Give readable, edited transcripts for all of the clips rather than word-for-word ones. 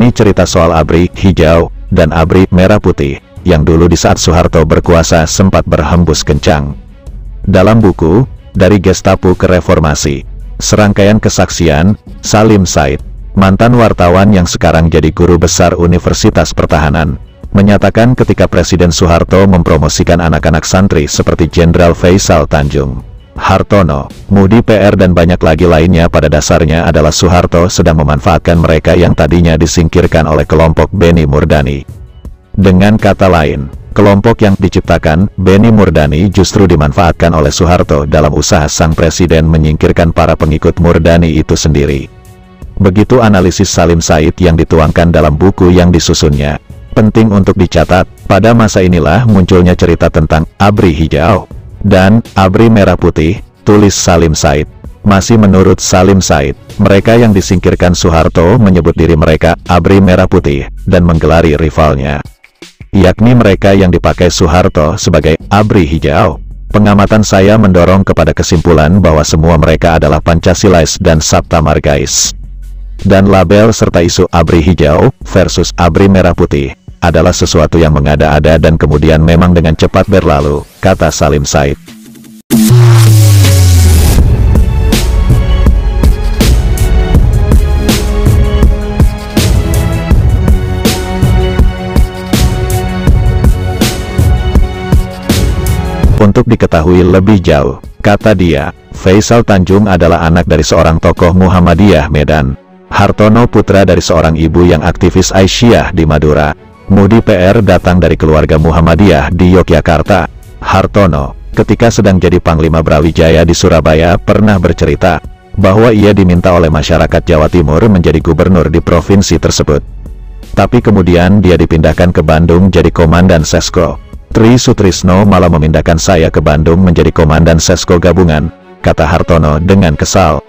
Ini cerita soal ABRI hijau dan ABRI merah putih, yang dulu di saat Soeharto berkuasa sempat berhembus kencang. Dalam buku, Dari Gestapo ke Reformasi, serangkaian kesaksian, Salim Said, mantan wartawan yang sekarang jadi guru besar Universitas Pertahanan, menyatakan ketika Presiden Soeharto mempromosikan anak-anak santri seperti Jenderal Faisal Tanjung, Hartono, Mudi PR dan banyak lagi lainnya, pada dasarnya adalah Soeharto sedang memanfaatkan mereka yang tadinya disingkirkan oleh kelompok Beni Murdani. Dengan kata lain, kelompok yang diciptakan Beni Murdani justru dimanfaatkan oleh Soeharto dalam usaha sang presiden menyingkirkan para pengikut Murdani itu sendiri. Begitu analisis Salim Said yang dituangkan dalam buku yang disusunnya. Penting untuk dicatat, pada masa inilah munculnya cerita tentang ABRI hijau dan ABRI merah putih, tulis Salim Said. Masih menurut Salim Said, mereka yang disingkirkan Soeharto menyebut diri mereka ABRI merah putih dan menggelari rivalnya, yakni mereka yang dipakai Soeharto sebagai ABRI hijau. Pengamatan saya mendorong kepada kesimpulan bahwa semua mereka adalah Pancasilais dan Sabta Margais. Dan label serta isu ABRI hijau versus ABRI merah putih adalah sesuatu yang mengada-ada dan kemudian memang dengan cepat berlalu, kata Salim Said. Untuk diketahui lebih jauh, kata dia, Faisal Tanjung adalah anak dari seorang tokoh Muhammadiyah Medan. Hartono putra dari seorang ibu yang aktivis Aisyah di Madura. Mudi PR datang dari keluarga Muhammadiyah di Yogyakarta. Hartono, ketika sedang jadi Panglima Brawijaya di Surabaya, pernah bercerita bahwa ia diminta oleh masyarakat Jawa Timur menjadi gubernur di provinsi tersebut. Tapi kemudian dia dipindahkan ke Bandung jadi komandan Sesko. Tri Sutrisno malah memindahkan saya ke Bandung menjadi komandan Sesko gabungan, kata Hartono dengan kesal.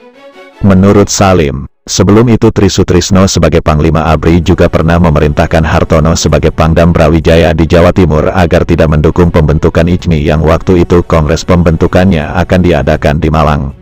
Menurut Salim, sebelum itu Tri Sutrisno sebagai Panglima ABRI juga pernah memerintahkan Hartono sebagai Pangdam Brawijaya di Jawa Timur agar tidak mendukung pembentukan ICMI yang waktu itu kongres pembentukannya akan diadakan di Malang.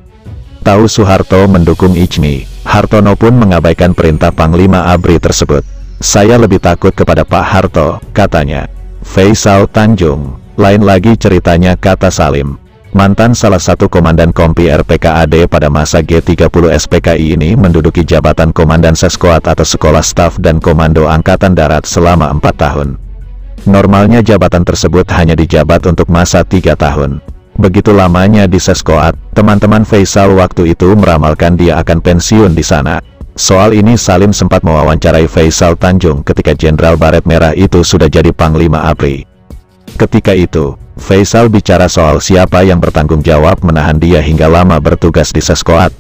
Tahu Soeharto mendukung ICMI, Hartono pun mengabaikan perintah Panglima ABRI tersebut. Saya lebih takut kepada Pak Harto, katanya. Faisal Tanjung, lain lagi ceritanya, kata Salim. Mantan salah satu komandan Kompi RPKAD pada masa G30 SPKI ini menduduki jabatan Komandan Seskoat atau Sekolah Staf dan Komando Angkatan Darat selama 4 tahun. Normalnya jabatan tersebut hanya dijabat untuk masa 3 tahun. Begitu lamanya di Seskoat, teman-teman Faisal waktu itu meramalkan dia akan pensiun di sana. Soal ini Salim sempat mewawancarai Faisal Tanjung ketika Jenderal Baret Merah itu sudah jadi Panglima ABRI. Ketika itu, Faisal bicara soal siapa yang bertanggung jawab menahan dia hingga lama bertugas di Seskoat.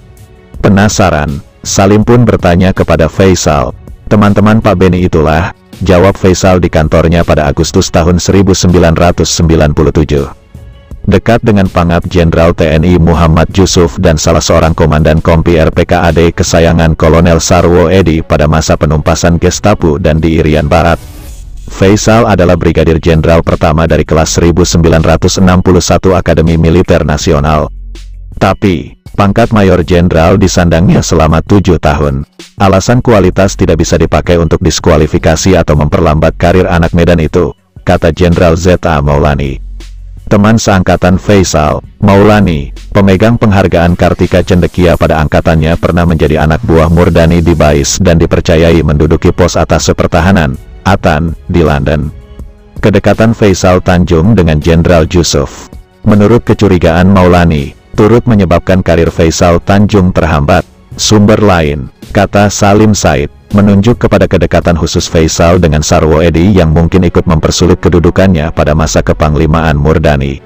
Penasaran, Salim pun bertanya kepada Faisal, teman-teman Pak Beni itulah, jawab Faisal di kantornya pada Agustus tahun 1997. Dekat dengan Pangap Jenderal TNI Muhammad Yusuf dan salah seorang komandan Kompi RPKAD kesayangan Kolonel Sarwo Edi pada masa penumpasan Gestapo dan di Irian Barat. Faisal adalah Brigadir Jenderal pertama dari kelas 1961 Akademi Militer Nasional. Tapi, pangkat Mayor Jenderal disandangnya selama 7 tahun. Alasan kualitas tidak bisa dipakai untuk diskualifikasi atau memperlambat karir anak Medan itu, kata Jenderal Z.A. Maulani. Teman seangkatan Faisal, Maulani, pemegang penghargaan Kartika Cendekia pada angkatannya, pernah menjadi anak buah Murdani di BAIS dan dipercayai menduduki pos atase pertahanan, ATAN, di London. Kedekatan Faisal Tanjung dengan Jenderal Yusuf, menurut kecurigaan Maulani, turut menyebabkan karir Faisal Tanjung terhambat. Sumber lain, kata Salim Said, menunjuk kepada kedekatan khusus Faisal dengan Sarwo Edi yang mungkin ikut mempersulit kedudukannya pada masa kepanglimaan Murdani.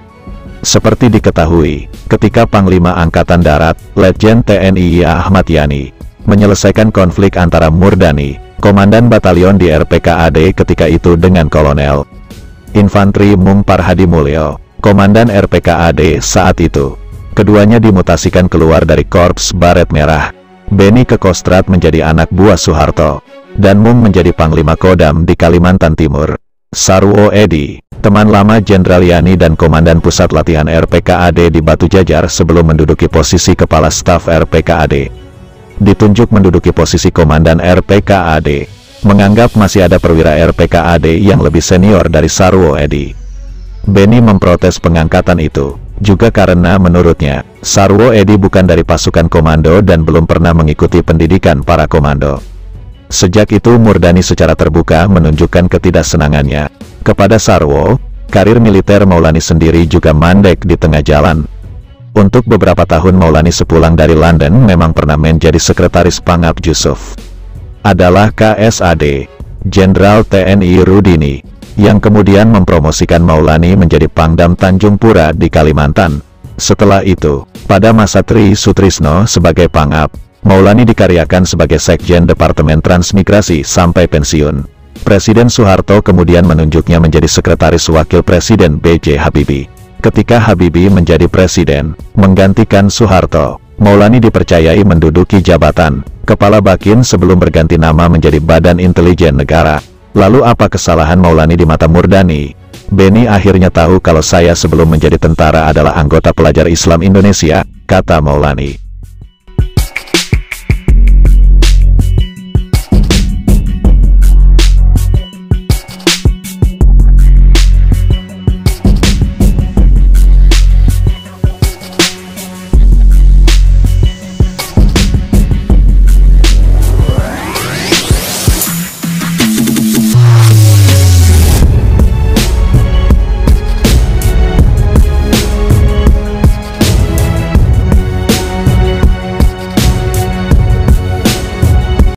Seperti diketahui, ketika Panglima Angkatan Darat, Letjen TNI Ahmad Yani, menyelesaikan konflik antara Murdani, Komandan Batalion di RPKAD ketika itu dengan Kolonel Infantri Mung Parhadi Mulyo, Komandan RPKAD saat itu. Keduanya dimutasikan keluar dari Korps Baret Merah. Beni ke Kostrat menjadi anak buah Soeharto, dan Mung menjadi Panglima Kodam di Kalimantan Timur. Sarwo Edi, teman lama Jenderal Yani dan Komandan Pusat Latihan RPKAD di Batu Jajar sebelum menduduki posisi Kepala Staf RPKAD. Ditunjuk menduduki posisi Komandan RPKAD. menganggap masih ada perwira RPKAD yang lebih senior dari Sarwo Edi. Beni memprotes pengangkatan itu, juga karena menurutnya, Sarwo Edi bukan dari pasukan komando dan belum pernah mengikuti pendidikan para komando. Sejak itu Murdani secara terbuka menunjukkan ketidaksenangannya kepada Sarwo. Karir militer Maulani sendiri juga mandek di tengah jalan. Untuk beberapa tahun Maulani sepulang dari London memang pernah menjadi sekretaris Pangap Jusuf. Adalah KSAD, Jenderal TNI Rudini, yang kemudian mempromosikan Maulani menjadi Pangdam Tanjung Pura di Kalimantan. Setelah itu, pada masa Tri Sutrisno sebagai Pangap, Maulani dikaryakan sebagai Sekjen Departemen Transmigrasi sampai pensiun. Presiden Soeharto kemudian menunjuknya menjadi Sekretaris Wakil Presiden B.J. Habibie. Ketika Habibie menjadi presiden, menggantikan Soeharto, Maulani dipercayai menduduki jabatan Kepala Bakin sebelum berganti nama menjadi Badan Intelijen Negara. Lalu apa kesalahan Maulani di mata Murdani? Beni akhirnya tahu kalau saya sebelum menjadi tentara adalah anggota pelajar Islam Indonesia, kata Maulani.